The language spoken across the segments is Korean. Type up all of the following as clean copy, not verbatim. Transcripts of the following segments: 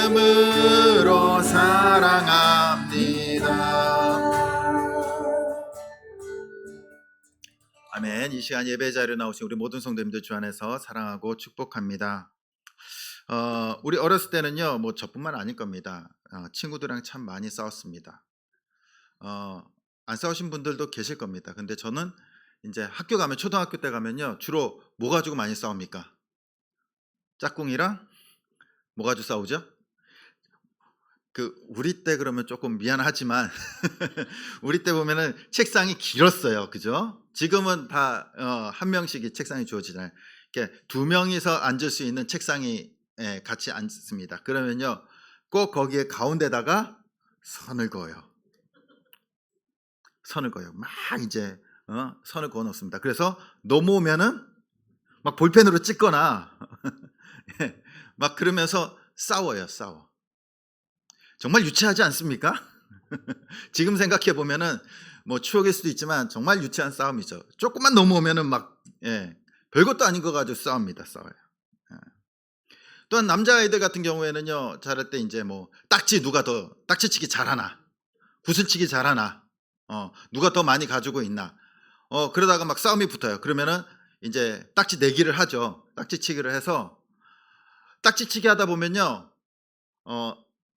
이름으로 사랑합니다. 아멘. 이 시간 예배 자리에 나오신 우리 모든 성도님들 주 안에서 사랑하고 축복합니다. 우리 어렸을 때는요, 뭐 저뿐만 아닐 겁니다. 친구들이랑 참 많이 싸웠습니다. 안 싸우신 분들도 계실 겁니다. 근데 저는 이제 학교 가면, 초등학교 때 가면요, 주로 뭐 가지고 많이 싸웁니까? 짝꿍이랑 뭐 가지고 싸우죠? 우리 때 그러면 조금 미안하지만 우리 때 보면은 책상이 길었어요. 그죠? 지금은 다 한 명씩이 책상이 주어지잖아요. 이렇게 두 명이서 앉을 수 있는 책상이 같이 앉습니다. 그러면요, 꼭 거기에 가운데다가 선을 그어요. 선을 그어요. 막 이제 선을 그어 놓습니다. 그래서 넘어오면은 막 볼펜으로 찍거나 막 그러면서 싸워요. 싸워. 정말 유치하지 않습니까? 지금 생각해 보면은 뭐 추억일 수도 있지만 정말 유치한 싸움이죠. 조금만 넘어오면은 막 별것도 아닌 거 가지고 싸웁니다. 싸워요. 또한 남자아이들 같은 경우에는요, 잘할 때 이제 뭐 누가 더 딱지치기 잘하나, 구슬치기 잘하나, 누가 더 많이 가지고 있나, 그러다가 막 싸움이 붙어요. 그러면은 이제 딱지 내기를 하죠. 딱지치기를 해서 딱지치기 하다 보면요,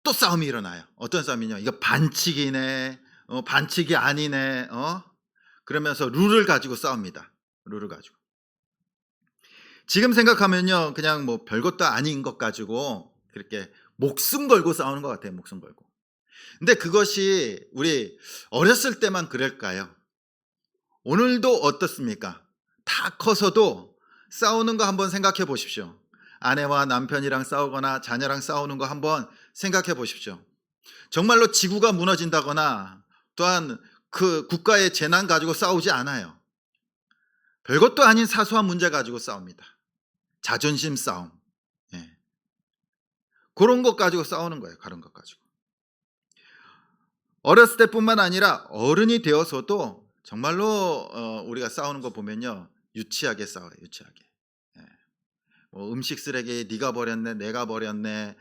또 싸움이 일어나요. 어떤 싸움이냐? 이거 반칙이네, 반칙이 아니네, 그러면서 룰을 가지고 싸웁니다. 룰을 가지고. 지금 생각하면요, 그냥 뭐 별것도 아닌 것 가지고 그렇게 목숨 걸고 싸우는 것 같아요. 목숨 걸고. 근데 그것이 우리 어렸을 때만 그럴까요? 오늘도 어떻습니까? 다 커서도 싸우는 거 한번 생각해 보십시오. 아내와 남편이랑 싸우거나 자녀랑 싸우는 거 한번 생각해 보십시오. 정말로 지구가 무너진다거나 또한 그 국가의 재난 가지고 싸우지 않아요. 별것도 아닌 사소한 문제 가지고 싸웁니다. 자존심 싸움. 그런 것 가지고 싸우는 거예요. 그런 것 가지고. 어렸을 때뿐만 아니라 어른이 되어서도 정말로 우리가 싸우는 거 보면요, 유치하게 싸워요. 유치하게. 음식 쓰레기 네가 버렸네, 내가 버렸네,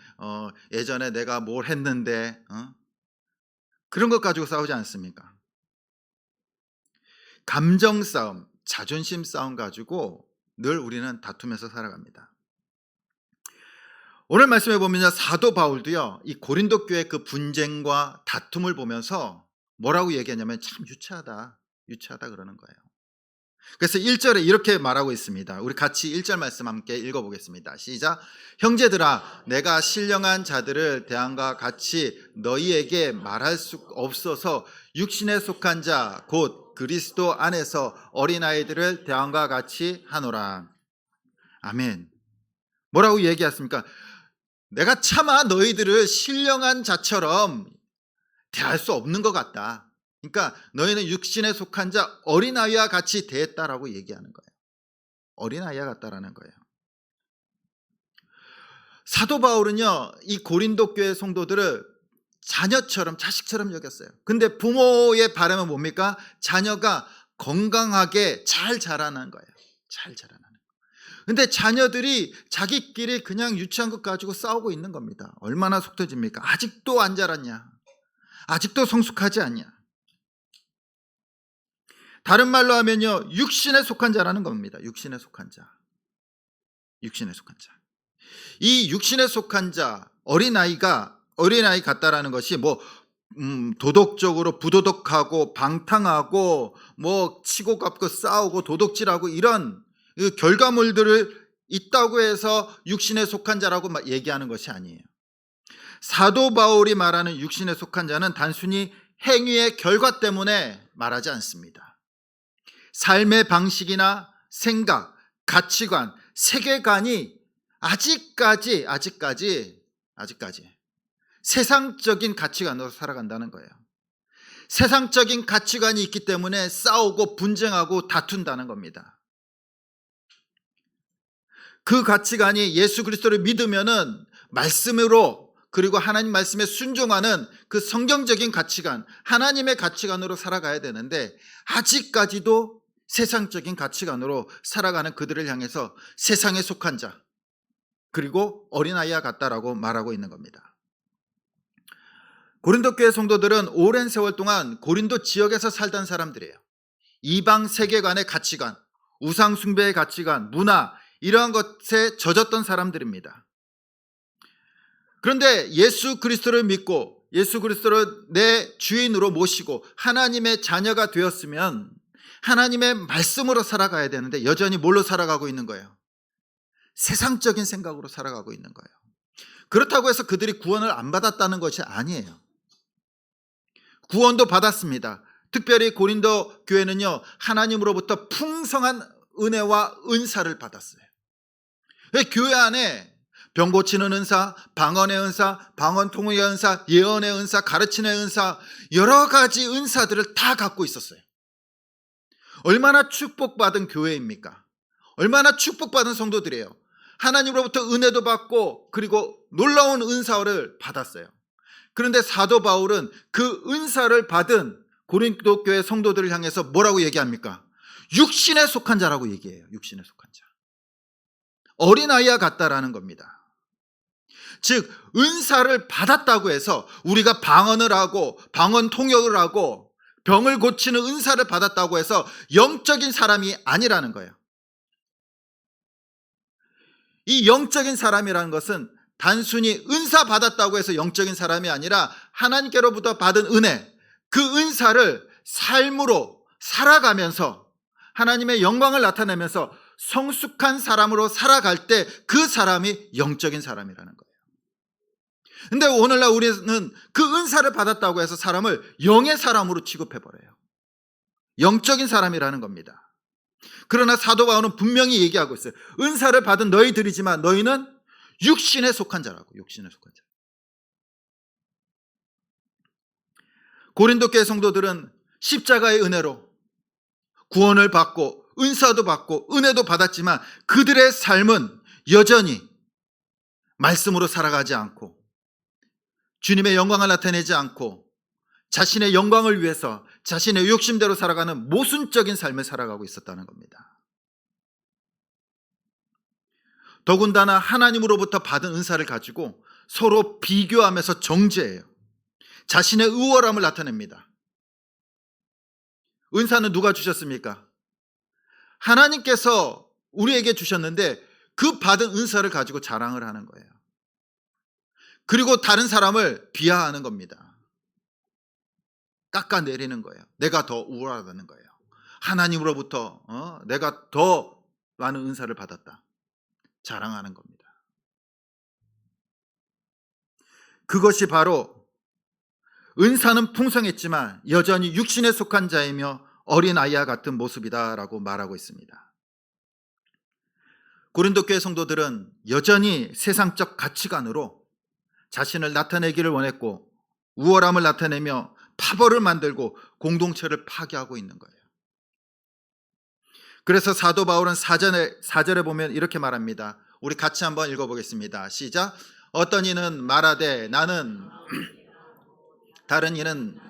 예전에 내가 뭘 했는데, 그런 것 가지고 싸우지 않습니까? 감정 싸움, 자존심 싸움 가지고 늘 우리는 다투면서 살아갑니다. 오늘 말씀해 보면요, 사도 바울도요, 이 고린도 교회 그 분쟁과 다툼을 보면서 뭐라고 얘기하냐면 참 유치하다 그러는 거예요. 그래서 1절에 이렇게 말하고 있습니다. 우리 같이 1절 말씀 함께 읽어보겠습니다. 시작. 형제들아, 내가 신령한 자들을 대함과 같이 너희에게 말할 수 없어서 육신에 속한 자 곧 그리스도 안에서 어린아이들을 대함과 같이 하노라. 아멘. 뭐라고 얘기했습니까? 내가 차마 너희들을 신령한 자처럼 대할 수 없는 것 같다. 그러니까 너희는 육신에 속한 자 어린아이와 같이 대했다라고 얘기하는 거예요. 어린아이와 같다라는 거예요. 사도 바울은요, 이 고린도 교회 성도들을 자녀처럼, 자식처럼 여겼어요. 근데 부모의 바람은 뭡니까? 자녀가 건강하게 잘 자라는 거예요. 잘 자라는 거예요. 근데 자녀들이 자기끼리 그냥 유치한 것 가지고 싸우고 있는 겁니다. 얼마나 속 터집니까? 아직도 안 자랐냐? 아직도 성숙하지 않냐? 다른 말로 하면요, 육신에 속한 자라는 겁니다. 육신에 속한 자. 육신에 속한 자. 이 육신에 속한 자, 어린아이 같다라는 것이 뭐 도덕적으로 부도덕하고 방탕하고 뭐 치고 갚고 싸우고 도둑질하고 이런 그 결과물들을 있다고 해서 육신에 속한 자라고 얘기하는 것이 아니에요. 사도 바울이 말하는 육신에 속한 자는 단순히 행위의 결과 때문에 말하지 않습니다. 삶의 방식이나 생각, 가치관, 세계관이 아직까지 세상적인 가치관으로 살아간다는 거예요. 세상적인 가치관이 있기 때문에 싸우고 분쟁하고 다툰다는 겁니다. 그 가치관이 예수 그리스도를 믿으면은 말씀으로, 그리고 하나님 말씀에 순종하는 그 성경적인 가치관, 하나님의 가치관으로 살아가야 되는데 아직까지도 세상적인 가치관으로 살아가는 그들을 향해서 세상에 속한 자, 그리고 어린아이와 같다라고 말하고 있는 겁니다. 고린도 교회 성도들은 오랜 세월 동안 고린도 지역에서 살던 사람들이에요. 이방 세계관의 가치관, 우상 숭배의 가치관, 문화, 이러한 것에 젖었던 사람들입니다. 그런데 예수 그리스도를 믿고 예수 그리스도를 내 주인으로 모시고 하나님의 자녀가 되었으면 하나님의 말씀으로 살아가야 되는데 여전히 뭘로 살아가고 있는 거예요? 세상적인 생각으로 살아가고 있는 거예요. 그렇다고 해서 그들이 구원을 안 받았다는 것이 아니에요. 구원도 받았습니다. 특별히 고린도 교회는요, 하나님으로부터 풍성한 은혜와 은사를 받았어요. 교회 안에 병 고치는 은사, 방언의 은사, 방언 통역의 은사, 예언의 은사, 가르치는 은사, 여러 가지 은사들을 다 갖고 있었어요. 얼마나 축복받은 교회입니까? 얼마나 축복받은 성도들이에요. 하나님으로부터 은혜도 받고 그리고 놀라운 은사를 받았어요. 그런데 사도 바울은 그 은사를 받은 고린도 교회 성도들을 향해서 뭐라고 얘기합니까? 육신에 속한 자라고 얘기해요. 육신에 속한 자. 어린아이와 같다라는 겁니다. 즉 은사를 받았다고 해서 우리가 방언을 하고 방언 통역을 하고 병을 고치는 은사를 받았다고 해서 영적인 사람이 아니라는 거예요. 이 영적인 사람이라는 것은 단순히 은사 받았다고 해서 영적인 사람이 아니라 하나님께로부터 받은 은혜, 그 은사를 삶으로 살아가면서 하나님의 영광을 나타내면서 성숙한 사람으로 살아갈 때 그 사람이 영적인 사람이라는 거예요. 근데 오늘날 우리는 그 은사를 받았다고 해서 사람을 영의 사람으로 취급해버려요. 영적인 사람이라는 겁니다. 그러나 사도 바울은 분명히 얘기하고 있어요. 은사를 받은 너희들이지만 너희는 육신에 속한 자라고. 육신에 속한 자. 고린도 교회 성도들은 십자가의 은혜로 구원을 받고 은사도 받고 은혜도 받았지만 그들의 삶은 여전히 말씀으로 살아가지 않고 주님의 영광을 나타내지 않고 자신의 영광을 위해서 자신의 욕심대로 살아가는 모순적인 삶을 살아가고 있었다는 겁니다. 더군다나 하나님으로부터 받은 은사를 가지고 서로 비교하면서 정죄해요. 자신의 우월함을 나타냅니다. 은사는 누가 주셨습니까? 하나님께서 우리에게 주셨는데 그 받은 은사를 가지고 자랑을 하는 거예요. 그리고 다른 사람을 비하하는 겁니다. 깎아내리는 거예요. 내가 더 우월하다는 거예요. 하나님으로부터 내가 더 많은 은사를 받았다. 자랑하는 겁니다. 그것이 바로 은사는 풍성했지만 여전히 육신에 속한 자이며 어린아이와 같은 모습이다라고 말하고 있습니다. 고린도 교회 성도들은 여전히 세상적 가치관으로 자신을 나타내기를 원했고 우월함을 나타내며 파벌을 만들고 공동체를 파괴하고 있는 거예요. 그래서 사도 바울은 4절에 보면 이렇게 말합니다. 우리 같이 한번 읽어보겠습니다. 시작. 어떤 이는 말하되 나는 다른 이는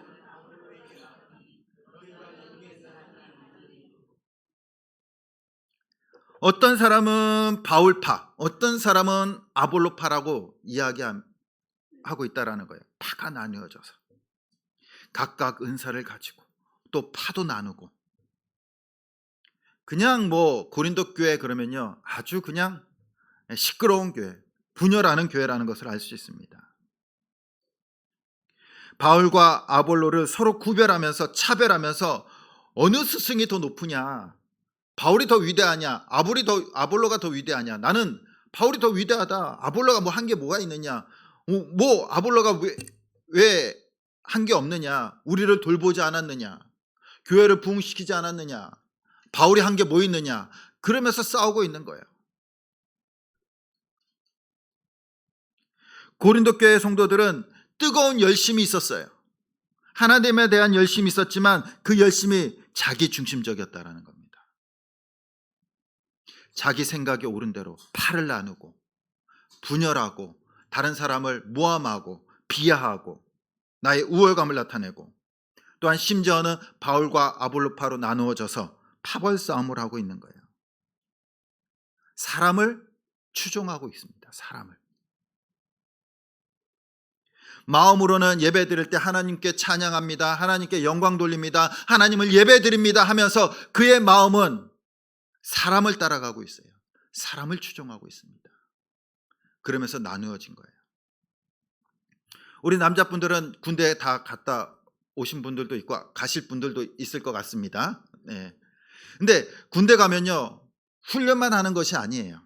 어떤 사람은 바울파, 어떤 사람은 아볼로파라고 이야기하고 있다라는 거예요. 파가 나뉘어져서 각각 은사를 가지고 또 파도 나누고 그냥 고린도 교회 그러면요 아주 그냥 시끄러운 교회, 분열하는 교회라는 것을 알 수 있습니다. 바울과 아볼로를 서로 구별하면서 차별하면서 어느 스승이 더 높으냐, 바울이 더 위대하냐, 아볼로가 더 위대하냐, 나는 바울이 더 위대하다, 아볼로가 한 게 뭐가 있느냐, 아볼로가 왜 한 게 없느냐, 우리를 돌보지 않았느냐, 교회를 부흥시키지 않았느냐, 바울이 한 게 뭐 있느냐, 그러면서 싸우고 있는 거예요. 고린도 교회 성도들은 뜨거운 열심이 있었어요. 하나님에 대한 열심이 있었지만 그 열심이 자기 중심적이었다라는 겁니다. 자기 생각이 옳은 대로 팔을 나누고 분열하고 다른 사람을 모함하고 비하하고 나의 우월감을 나타내고 또한 심지어는 바울과 아볼로파로 나누어져서 파벌 싸움을 하고 있는 거예요. 사람을 추종하고 있습니다. 사람을. 마음으로는 예배 드릴 때 하나님께 찬양합니다. 하나님께 영광 돌립니다. 하나님을 예배 드립니다 하면서 그의 마음은 사람을 따라가고 있어요. 사람을 추종하고 있습니다. 그러면서 나누어진 거예요. 우리 남자분들은 군대에 다 갔다 오신 분들도 있고 가실 분들도 있을 것 같습니다. 네. 근데 군대 가면요, 훈련만 하는 것이 아니에요.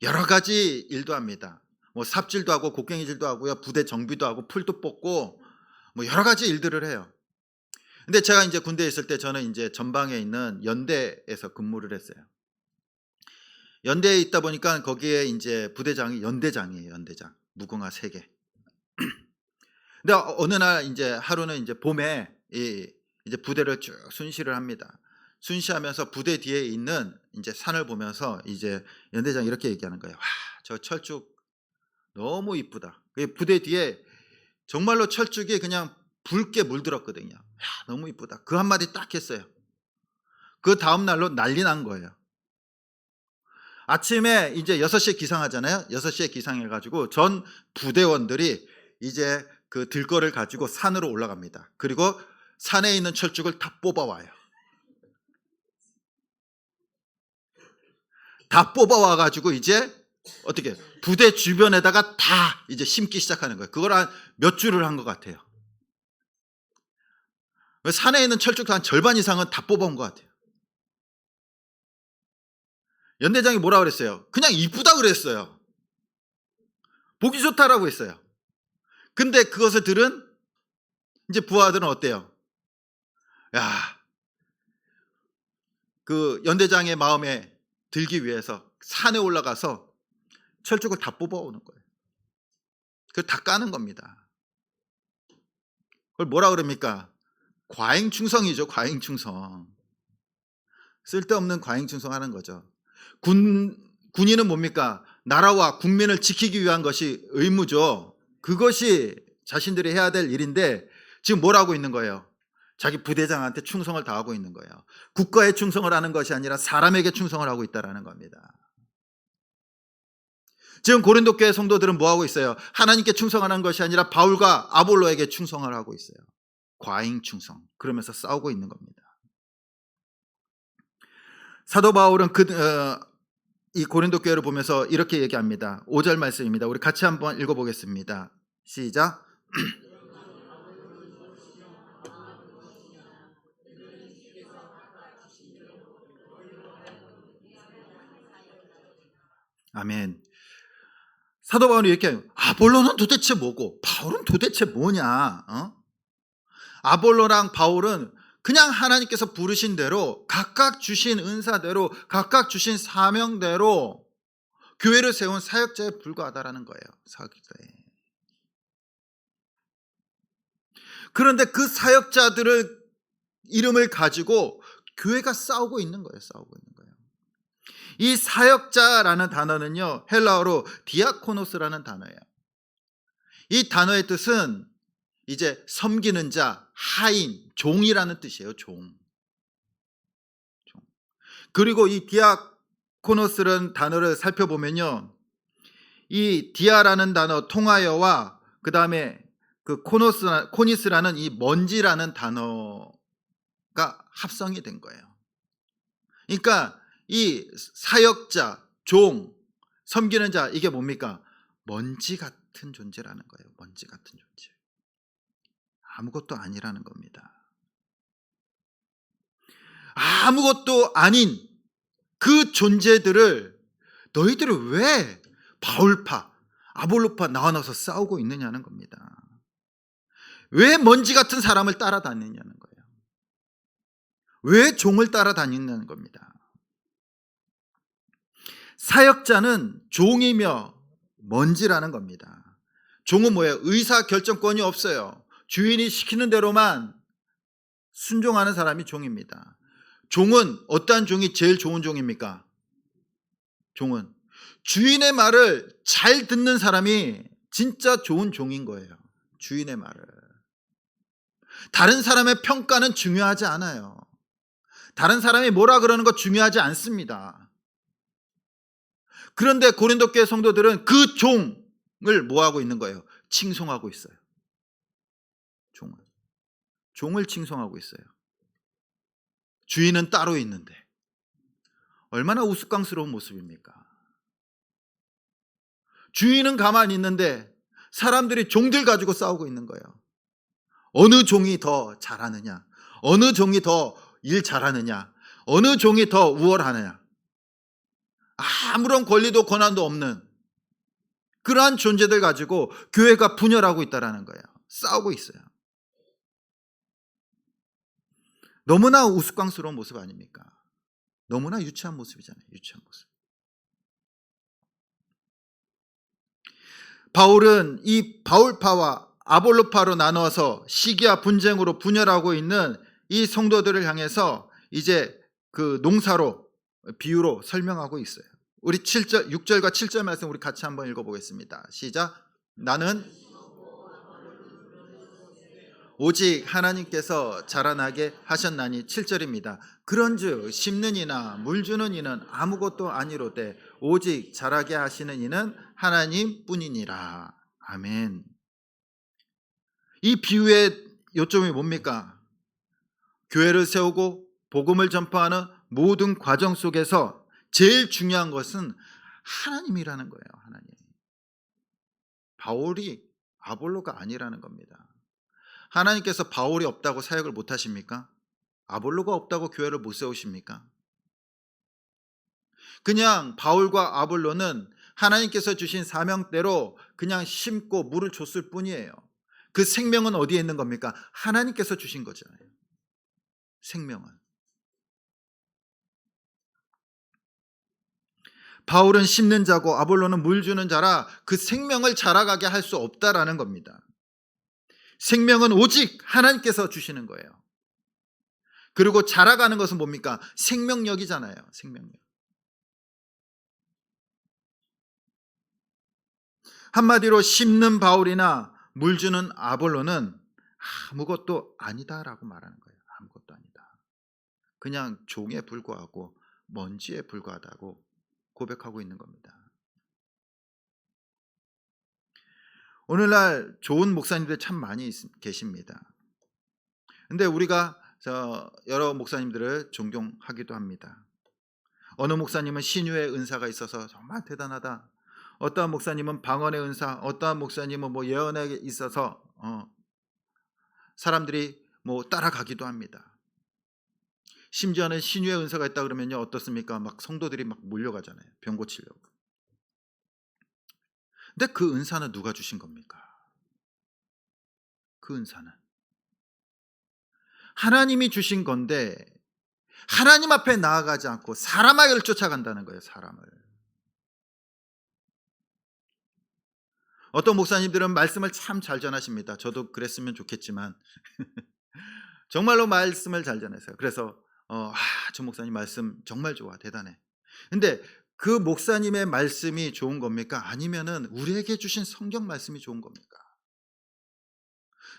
여러 가지 일도 합니다. 뭐 삽질도 하고 곡괭이질도 하고요, 부대 정비도 하고 풀도 뽑고 뭐 여러 가지 일들을 해요. 근데 제가 이제 군대에 있을 때 저는 이제 전방에 있는 연대에서 근무를 했어요. 연대에 있다 보니까 거기에 이제 부대장이 연대장이에요. 연대장. 무궁화 3개. 근데 어느 날 이제 하루는 이제 봄에 이제 부대를 쭉 순시를 합니다. 순시하면서 부대 뒤에 있는 이제 산을 보면서 이제 연대장이 이렇게 얘기하는 거예요. 와, 저 철쭉 너무 이쁘다. 그 부대 뒤에 정말로 철쭉이 그냥 붉게 물들었거든요. 야, 너무 이쁘다. 그 한마디 딱 했어요. 그 다음 날로 난리 난 거예요. 아침에 이제 6시에 기상하잖아요. 6시에 기상해가지고 전 부대원들이 이제 그 들거를 가지고 산으로 올라갑니다. 그리고 산에 있는 철쭉을 다 뽑아와요. 다 뽑아와가지고 이제 어떻게 부대 주변에다가 다 이제 심기 시작하는 거예요. 그걸 한 몇 줄을 한 것 같아요. 산에 있는 철쭉도 한 절반 이상은 다 뽑아온 것 같아요. 연대장이 뭐라 그랬어요? 그냥 이쁘다 그랬어요. 보기 좋다라고 했어요. 근데 그것을 들은 이제 부하들은 어때요? 야, 그 연대장의 마음에 들기 위해서 산에 올라가서 철쭉을 다 뽑아오는 거예요. 그걸 다 까는 겁니다. 그걸 뭐라 그럽니까? 과잉충성이죠. 과잉충성. 쓸데없는 과잉충성하는 거죠. 군인은 뭡니까? 나라와 국민을 지키기 위한 것이 의무죠. 그것이 자신들이 해야 될 일인데 지금 뭘 하고 있는 거예요? 자기 부대장한테 충성을 다하고 있는 거예요. 국가에 충성을 하는 것이 아니라 사람에게 충성을 하고 있다는 겁니다. 지금 고린도 교회 성도들은 뭐 하고 있어요? 하나님께 충성하는 것이 아니라 바울과 아볼로에게 충성을 하고 있어요. 과잉 충성. 그러면서 싸우고 있는 겁니다. 사도 바울은 이 고린도 교회를 보면서 이렇게 얘기합니다. 5절 말씀입니다. 우리 같이 한번 읽어보겠습니다. 시작. 아멘. 사도 바울이 이렇게 아볼로는 도대체 뭐고 바울은 도대체 뭐냐? 아볼로랑 바울은 그냥 하나님께서 부르신 대로 각각 주신 은사대로 각각 주신 사명대로 교회를 세운 사역자에 불과하다라는 거예요. 사역자에. 그런데 그 사역자들을 이름을 가지고 교회가 싸우고 있는 거예요. 싸우고 있는 거예요. 이 사역자라는 단어는요, 헬라어로 디아코노스라는 단어예요. 이 단어의 뜻은 이제 섬기는 자, 하인, 종이라는 뜻이에요. 종. 그리고 이 디아코노스라는 단어를 살펴보면요, 이 디아라는 단어 통하여와 그 다음에 그 코니스라는 이 먼지라는 단어가 합성이 된 거예요. 그러니까 이 사역자, 종, 섬기는 자, 이게 뭡니까? 먼지 같은 존재라는 거예요. 먼지 같은 존재. 아무것도 아니라는 겁니다. 아무것도 아닌 그 존재들을 너희들은 왜 바울파, 아볼로파 나눠서 싸우고 있느냐는 겁니다. 왜 먼지 같은 사람을 따라다니냐는 거예요. 왜 종을 따라다니냐는 겁니다. 사역자는 종이며 먼지라는 겁니다. 종은 뭐예요? 의사 결정권이 없어요. 주인이 시키는 대로만 순종하는 사람이 종입니다. 종은 어떠한 종이 제일 좋은 종입니까? 종은 주인의 말을 잘 듣는 사람이 진짜 좋은 종인 거예요. 주인의 말을. 다른 사람의 평가는 중요하지 않아요. 다른 사람이 뭐라 그러는 거 중요하지 않습니다. 그런데 고린도 교회 성도들은 그 종을 뭐 하고 있는 거예요? 칭송하고 있어요. 종을 칭송하고 있어요. 주인은 따로 있는데 얼마나 우스꽝스러운 모습입니까? 주인은 가만히 있는데 사람들이 종들 가지고 싸우고 있는 거예요. 어느 종이 더 잘하느냐, 어느 종이 더 일 잘하느냐, 어느 종이 더 우월하느냐. 아무런 권리도 권한도 없는 그러한 존재들 가지고 교회가 분열하고 있다는 거예요. 싸우고 있어요. 너무나 우스꽝스러운 모습 아닙니까? 너무나 유치한 모습이잖아요. 유치한 모습. 바울은 이 바울파와 아볼로파로 나누어서 시기와 분쟁으로 분열하고 있는 이 성도들을 향해서 이제 그 농사로 비유로 설명하고 있어요. 우리 7절, 6절과 7절 말씀 우리 같이 한번 읽어보겠습니다. 시작. 나는 오직 하나님께서 자라나게 하셨나니. 7절입니다. 그런즉 심는 이나 물 주는 이는 아무것도 아니로되 오직 자라게 하시는 이는 하나님 뿐이니라. 아멘. 이 비유의 요점이 뭡니까? 교회를 세우고 복음을 전파하는 모든 과정 속에서 제일 중요한 것은 하나님이라는 거예요. 하나님. 바울이 아볼로가 아니라는 겁니다. 하나님께서 바울이 없다고 사역을 못 하십니까? 아볼로가 없다고 교회를 못 세우십니까? 그냥 바울과 아볼로는 하나님께서 주신 사명대로 그냥 심고 물을 줬을 뿐이에요. 그 생명은 어디에 있는 겁니까? 하나님께서 주신 거잖아요. 생명은. 바울은 심는 자고 아볼로는 물 주는 자라 그 생명을 자라가게 할 수 없다라는 겁니다. 생명은 오직 하나님께서 주시는 거예요. 그리고 자라가는 것은 뭡니까? 생명력이잖아요. 생명력. 한마디로 심는 바울이나 물 주는 아볼로는 아무것도 아니다라고 말하는 거예요. 아무것도 아니다. 그냥 종에 불과하고 먼지에 불과하다고 고백하고 있는 겁니다. 오늘날 좋은 목사님들 참 많이 계십니다. 근데 우리가 여러 목사님들을 존경하기도 합니다. 어느 목사님은 신유의 은사가 있어서 정말 대단하다. 어떠한 목사님은 방언의 은사, 어떠한 목사님은 뭐 예언에 있어서 사람들이 뭐 따라가기도 합니다. 심지어는 신유의 은사가 있다 그러면요 어떻습니까? 막 성도들이 막 몰려가잖아요. 병 고치려고. 근데 그 은사는 누가 주신 겁니까? 그 은사는 하나님이 주신 건데 하나님 앞에 나아가지 않고 사람을 쫓아간다는 거예요. 사람을. 어떤 목사님들은 말씀을 참 잘 전하십니다. 저도 그랬으면 좋겠지만 정말로 말씀을 잘 전하세요. 그래서 저 목사님 말씀 정말 좋아, 대단해. 근데 그 목사님의 말씀이 좋은 겁니까? 아니면은 우리에게 주신 성경 말씀이 좋은 겁니까?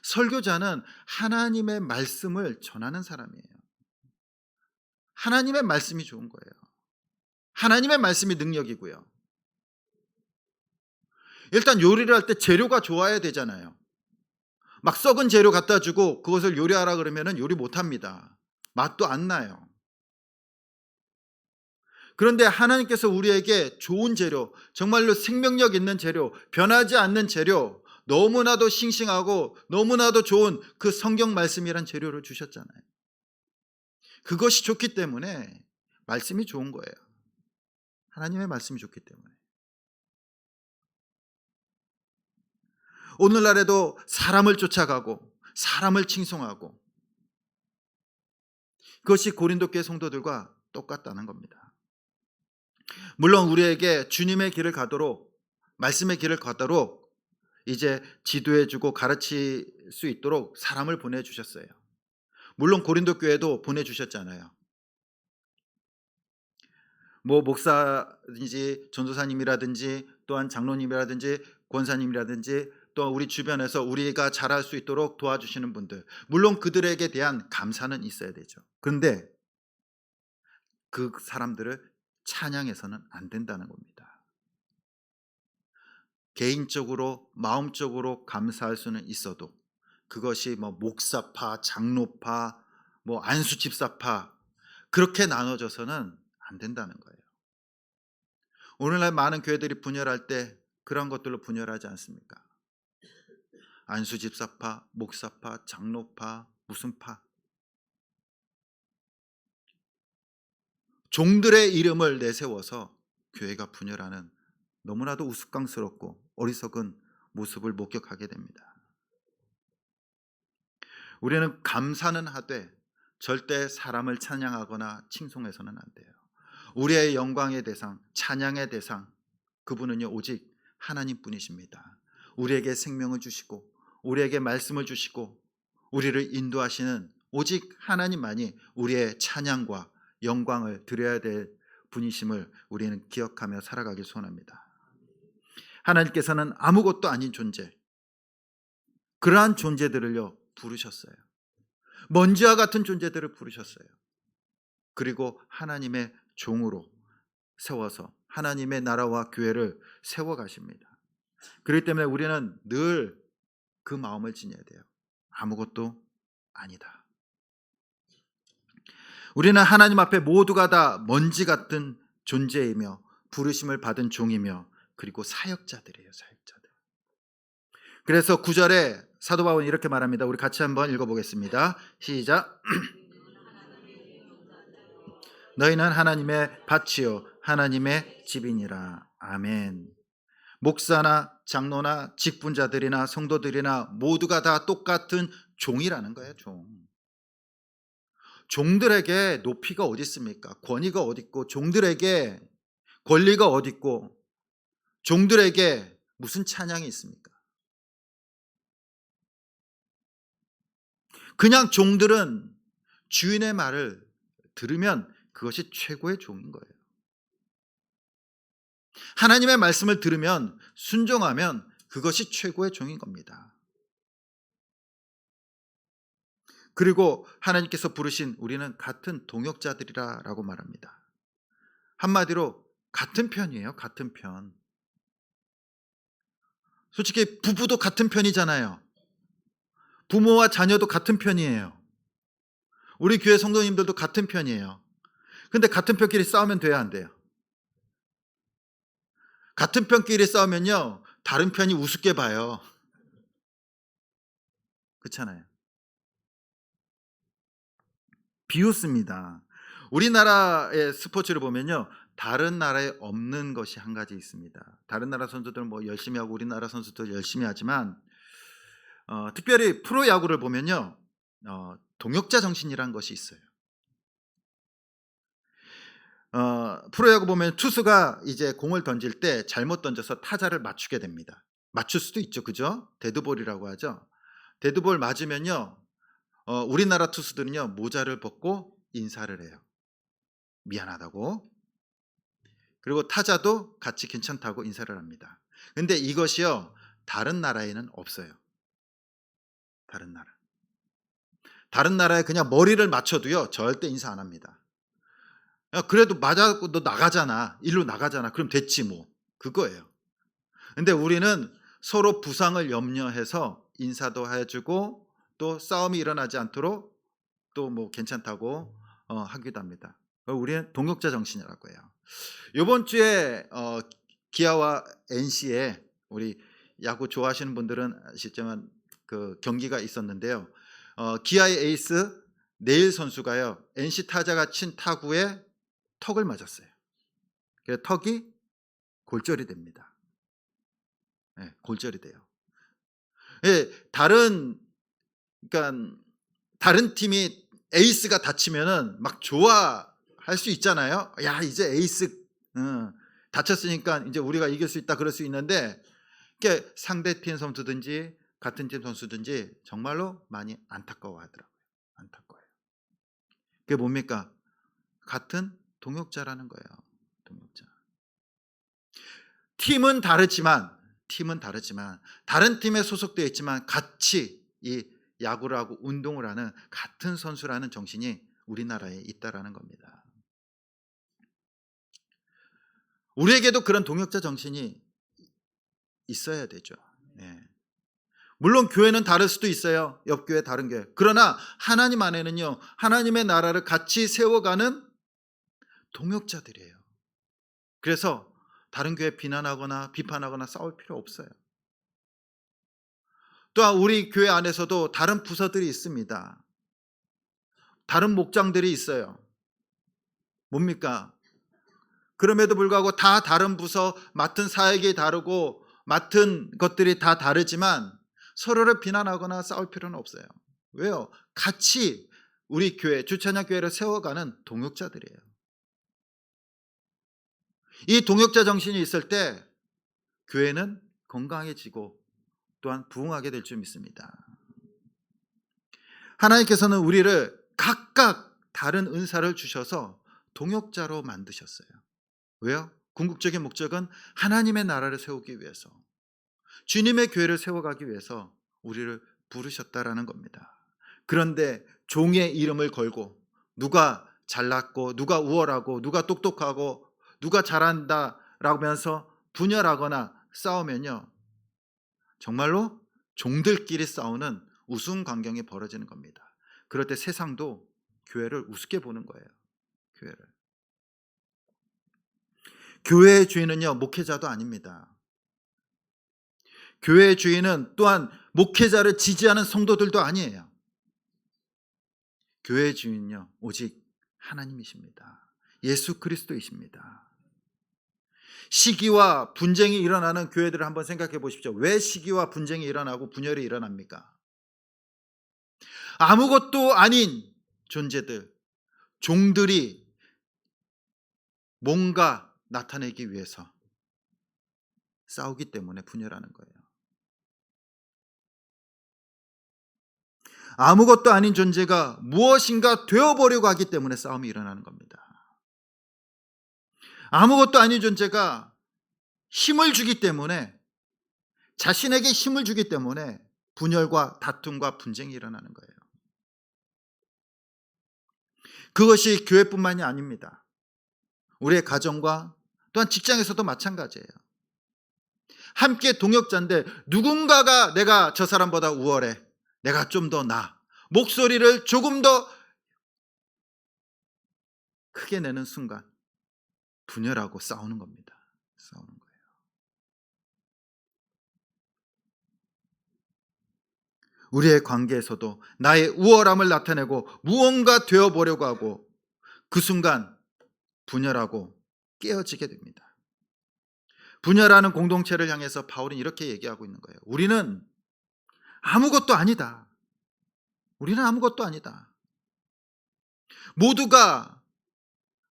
설교자는 하나님의 말씀을 전하는 사람이에요. 하나님의 말씀이 좋은 거예요. 하나님의 말씀이 능력이고요. 일단 요리를 할 때 재료가 좋아야 되잖아요. 막 썩은 재료 갖다 주고 그것을 요리하라 그러면 요리 못합니다. 맛도 안 나요. 그런데 하나님께서 우리에게 좋은 재료, 정말로 생명력 있는 재료, 변하지 않는 재료, 너무나도 싱싱하고 너무나도 좋은 그 성경 말씀이란 재료를 주셨잖아요. 그것이 좋기 때문에 말씀이 좋은 거예요. 하나님의 말씀이 좋기 때문에. 오늘날에도 사람을 쫓아가고 사람을 칭송하고 그것이 고린도 교회 성도들과 똑같다는 겁니다. 물론 우리에게 주님의 길을 가도록 말씀의 길을 가도록 이제 지도해주고 가르칠 수 있도록 사람을 보내주셨어요. 물론 고린도 교회도 보내주셨잖아요. 뭐 목사든지 전도사님이라든지 또한 장로님이라든지 권사님이라든지 또 우리 주변에서 우리가 잘할 수 있도록 도와주시는 분들, 물론 그들에게 대한 감사는 있어야 되죠. 그런데 그 사람들을 찬양해서는 안 된다는 겁니다. 개인적으로 마음적으로 감사할 수는 있어도 그것이 뭐 목사파, 장로파, 뭐 안수집사파 그렇게 나눠져서는 안 된다는 거예요. 오늘날 많은 교회들이 분열할 때 그런 것들로 분열하지 않습니까? 안수집사파, 목사파, 장로파, 무슨 파. 종들의 이름을 내세워서 교회가 분열하는 너무나도 우스꽝스럽고 어리석은 모습을 목격하게 됩니다. 우리는 감사는 하되 절대 사람을 찬양하거나 칭송해서는 안 돼요. 우리의 영광의 대상, 찬양의 대상, 그분은요 오직 하나님뿐이십니다. 우리에게 생명을 주시고 우리에게 말씀을 주시고 우리를 인도하시는 오직 하나님만이 우리의 찬양과 영광을 드려야 될 분이심을 우리는 기억하며 살아가길 소원합니다. 하나님께서는 아무것도 아닌 존재, 그러한 존재들을요 부르셨어요. 먼지와 같은 존재들을 부르셨어요. 그리고 하나님의 종으로 세워서 하나님의 나라와 교회를 세워가십니다. 그렇기 때문에 우리는 늘 그 마음을 지녀야 돼요. 아무것도 아니다. 우리는 하나님 앞에 모두가 다 먼지 같은 존재이며 부르심을 받은 종이며 그리고 사역자들이에요. 사역자들. 그래서 9절에 사도 바울은 이렇게 말합니다. 우리 같이 한번 읽어보겠습니다. 시작. 너희는 하나님의 밭이요 하나님의 집이니라. 아멘. 목사나 장로나 직분자들이나 성도들이나 모두가 다 똑같은 종이라는 거예요. 종들에게 높이가 어디 있습니까? 권위가 어디 있고 종들에게 권리가 어디 있고 종들에게 무슨 찬양이 있습니까? 그냥 종들은 주인의 말을 들으면 그것이 최고의 종인 거예요. 하나님의 말씀을 들으면 순종하면 그것이 최고의 종인 겁니다. 그리고 하나님께서 부르신 우리는 같은 동역자들이라고 말합니다. 한마디로 같은 편이에요. 같은 편. 솔직히 부부도 같은 편이잖아요. 부모와 자녀도 같은 편이에요. 우리 교회 성도님들도 같은 편이에요. 근데 같은 편끼리 싸우면 돼야 안 돼요? 같은 편끼리 싸우면요 다른 편이 우습게 봐요. 그렇잖아요. 비웃습니다. 우리나라의 스포츠를 보면요 다른 나라에 없는 것이 한 가지 있습니다. 다른 나라 선수들은 뭐 열심히 하고 우리나라 선수도 열심히 하지만 특별히 프로야구를 보면요 동역자 정신이라는 것이 있어요. 프로야구 보면 투수가 이제 공을 던질 때 잘못 던져서 타자를 맞추게 됩니다. 맞출 수도 있죠, 그죠? 데드볼이라고 하죠. 데드볼 맞으면요, 우리나라 투수들은요 모자를 벗고 인사를 해요. 미안하다고. 그리고 타자도 같이 괜찮다고 인사를 합니다. 근데 이것이요 다른 나라에는 없어요. 다른 나라에 그냥 머리를 맞춰도요 절대 인사 안 합니다. 야, 그래도 맞아갖고 너 나가잖아. 일로 나가잖아. 그럼 됐지 뭐. 그거예요. 근데 우리는 서로 부상을 염려해서 인사도 해주고 또 싸움이 일어나지 않도록 또 뭐 괜찮다고 하기도 합니다. 우리는 동역자 정신이라고 해요. 이번 주에 기아와 NC에 우리 야구 좋아하시는 분들은 아시지만 그 경기가 있었는데요. 기아의 에이스 네일 선수가요 NC 타자가 친 타구에 턱을 맞았어요. 그래서 턱이 골절이 됩니다. 네, 골절이 돼요. 예, 그러니까 다른 팀이 에이스가 다치면은 막 좋아할 수 있잖아요. 야, 이제 에이스 다쳤으니까 이제 우리가 이길 수 있다 그럴 수 있는데 상대 팀 선수든지 같은 팀 선수든지 정말로 많이 안타까워하더라고요. 안타까워요. 그게 뭡니까? 같은 동역자라는 거예요. 동역자. 팀은 다르지만 다른 팀에 소속되어 있지만 같이 이 야구를 하고 운동을 하는 같은 선수라는 정신이 우리나라에 있다라는 겁니다. 우리에게도 그런 동역자 정신이 있어야 되죠. 예. 물론 교회는 다를 수도 있어요. 옆 교회, 다른 교회. 그러나 하나님 안에는요, 하나님의 나라를 같이 세워가는 동역자들이에요. 그래서 다른 교회 비난하거나 비판하거나 싸울 필요 없어요. 또한 우리 교회 안에서도 다른 부서들이 있습니다. 다른 목장들이 있어요. 뭡니까? 그럼에도 불구하고 다 다른 부서, 맡은 사역이 다르고 맡은 것들이 다 다르지만 서로를 비난하거나 싸울 필요는 없어요. 왜요? 같이 우리 교회, 주찬양 교회를 세워가는 동역자들이에요. 이 동역자 정신이 있을 때 교회는 건강해지고 또한 부흥하게 될 줄 믿습니다. 하나님께서는 우리를 각각 다른 은사를 주셔서 동역자로 만드셨어요. 왜요? 궁극적인 목적은 하나님의 나라를 세우기 위해서, 주님의 교회를 세워가기 위해서 우리를 부르셨다라는 겁니다. 그런데 종의 이름을 걸고 누가 잘났고 누가 우월하고 누가 똑똑하고 누가 잘한다라고 하면서 분열하거나 싸우면요, 정말로 종들끼리 싸우는 우스운 광경이 벌어지는 겁니다. 그럴 때 세상도 교회를 우습게 보는 거예요. 교회의 주인은요, 목회자도 아닙니다. 교회의 주인은 또한 목회자를 지지하는 성도들도 아니에요. 교회의 주인은요, 오직 하나님이십니다. 예수 그리스도이십니다. 시기와 분쟁이 일어나는 교회들을 한번 생각해 보십시오. 왜 시기와 분쟁이 일어나고 분열이 일어납니까? 아무것도 아닌 존재들, 종들이 뭔가 나타내기 위해서 싸우기 때문에 분열하는 거예요. 아무것도 아닌 존재가 무엇인가 되어보려고 하기 때문에 싸움이 일어나는 겁니다. 아무것도 아닌 존재가 힘을 주기 때문에, 자신에게 힘을 주기 때문에 분열과 다툼과 분쟁이 일어나는 거예요. 그것이 교회뿐만이 아닙니다. 우리의 가정과 또한 직장에서도 마찬가지예요. 함께 동역자인데 누군가가 내가 저 사람보다 우월해, 내가 좀 더 나아, 목소리를 조금 더 크게 내는 순간 분열하고 싸우는 겁니다. 싸우는 거예요. 우리의 관계에서도 나의 우월함을 나타내고 무언가 되어보려고 하고 그 순간 분열하고 깨어지게 됩니다. 분열하는 공동체를 향해서 바울은 이렇게 얘기하고 있는 거예요. 우리는 아무것도 아니다. 우리는 아무것도 아니다. 모두가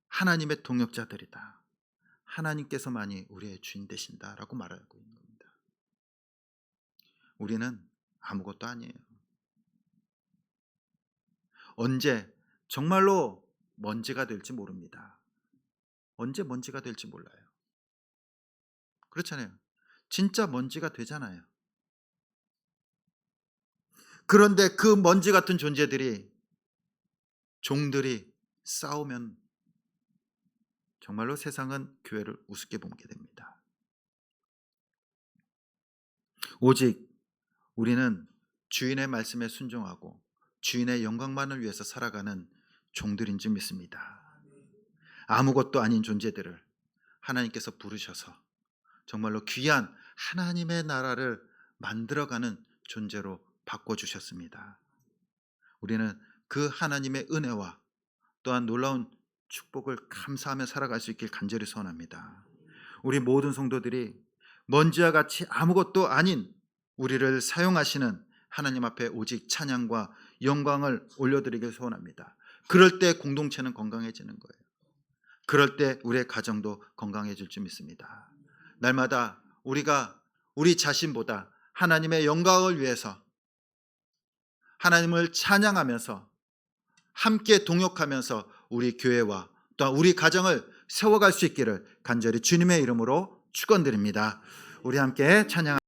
하나님의 동역자들이다. 하나님께서만이 우리의 주인 되신다라고 말하고 있는 겁니다. 우리는 아무것도 아니에요. 언제 정말로 먼지가 될지 모릅니다. 언제 먼지가 될지 몰라요. 그렇잖아요. 진짜 먼지가 되잖아요. 그런데 그 먼지 같은 존재들이, 종들이 싸우면 정말로 세상은 교회를 우습게 보게 됩니다. 오직 우리는 주인의 말씀에 순종하고 주인의 영광만을 위해서 살아가는 종들인 줄 믿습니다. 아무것도 아닌 존재들을 하나님께서 부르셔서 정말로 귀한 하나님의 나라를 만들어가는 존재로 바꿔주셨습니다. 우리는 그 하나님의 은혜와 또한 놀라운 축복을 감사하며 살아갈 수 있길 간절히 소원합니다. 우리 모든 성도들이 먼지와 같이 아무것도 아닌 우리를 사용하시는 하나님 앞에 오직 찬양과 영광을 올려드리길 소원합니다. 그럴 때 공동체는 건강해지는 거예요. 그럴 때 우리의 가정도 건강해질 줄 믿습니다. 날마다 우리가 우리 자신보다 하나님의 영광을 위해서 하나님을 찬양하면서 함께 동역하면서 우리 교회와 또한 우리 가정을 세워갈 수 있기를 간절히 주님의 이름으로 축원드립니다. 우리 함께 찬양